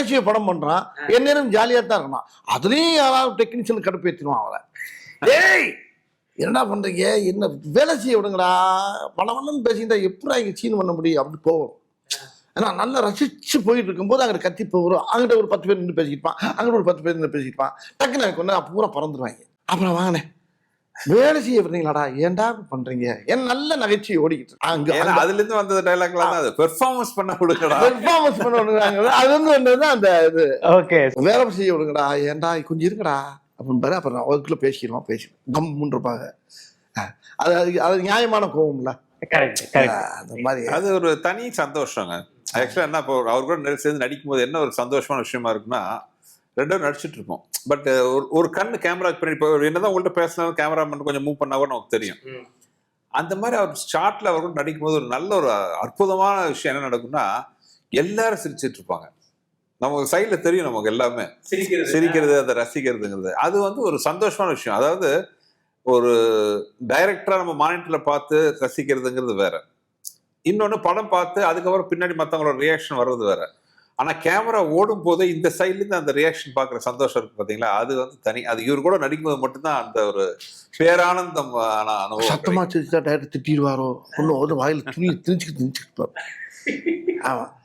நகைச்சுவை படம் பண்றான், எந்நேரம் ஜாலியா தான் இருக்கணும். அதுலயும் யாராவது டெக்னீஷியன் கடுப்பேற்றிடுவான் அவரை. டேய் என்னடா பண்றீங்க, என்ன வேலை செய்ய விடுங்கடா, பணம் பேசிக்கிட்டா எப்படா இங்க சீன் பண்ண முடியும் அப்படின்னு போகும். ஏன்னா நல்லா ரசிச்சு போயிட்டு இருக்கும்போது அங்கிட்ட கத்தி போகிறோம், அங்கிட்ட ஒரு 10 பேர் நின்று பேசிக்கிட்டான், அங்கிட்ட ஒரு 10 பேர் நின்று பேசிக்கிட்டான், டக்குன்னு எனக்கு ஒன்று பூரா பறந்துருவாங்க. அப்புறம் வாங்கினேன் வேலை செய்ய விடுறீங்களாடா, ஏன்டா பண்றீங்க, ஏன் நல்ல நகைச்சுவை ஓடிக்கிட்டு அதுல இருந்து வந்த டைலாக்லாம் அது பெர்ஃபார்மன்ஸ் பண்ண விடுங்கடா, பெர்ஃபார்மன்ஸ் பண்ண விடுங்க. அது வந்து அந்த இது ஓகே வேலை செய்ய விடுங்கடா, ஏன்டா கொஞ்சம் இருக்குடா அப்படின்னு பாரு. அப்புறம் அதுக்குள்ள பேசிக்கிறோம், பேசி கம்முன்னு இருப்பாங்க. அது அது நியாயமான கோவம்ல, அந்த மாதிரி அது ஒரு தனி சந்தோஷங்க. ஆக்சுவலா என்ன, இப்போ அவர் கூட சேர்ந்து நடிக்கும் போது என்ன ஒரு சந்தோஷமான விஷயமா இருக்குன்னா, 2 பேரும் நடிச்சுட்டு இருப்போம். பட் ஒரு கண்ணு கேமரா பண்ணி, இப்போ என்னதான் உங்கள்கிட்ட பேசினாலும் கேமராமேன் கொஞ்சம் மூவ் பண்ணா கூட நமக்கு தெரியும். அந்த மாதிரி அவர் ஷார்ட்ல அவர் கூட நடிக்கும் போது ஒரு நல்ல ஒரு அற்புதமான விஷயம் என்ன நடக்கும்னா, எல்லாரும் சிரிச்சிட்டு இருப்பாங்க. நமக்கு சைட்ல தெரியும், நமக்கு எல்லாமே சிரிக்கிறது, அதை ரசிக்கிறதுங்கிறது அது வந்து ஒரு சந்தோஷமான விஷயம். அதாவது ஒரு டைரக்டரா நம்ம மானிட்டர்ல பார்த்து ரசிக்கிறதுங்கிறது வேற, இன்னொன்னு படம் பார்த்து அதுக்கப்புறம் பின்னாடி மற்றவங்களோட ரியாக்ஷன் வர்றது வேற. ஆனா கேமரா ஓடும் போதே இந்த சைட்ல இருந்து அந்த ரியாக்ஷன் பாக்குற சந்தோஷம் இருக்கு பாத்தீங்களா, அது வந்து தனி. அது இவர் கூட நடிக்கும்போது மட்டும்தான் அந்த ஒரு பேரானந்தம் அனுபவம். சத்தமா சிரிச்சா டைரக்டர் திட்டிடுவாரோ, ஒன்னும் வாயில துணி திணிச்சுக்கிட்டு ஆமா.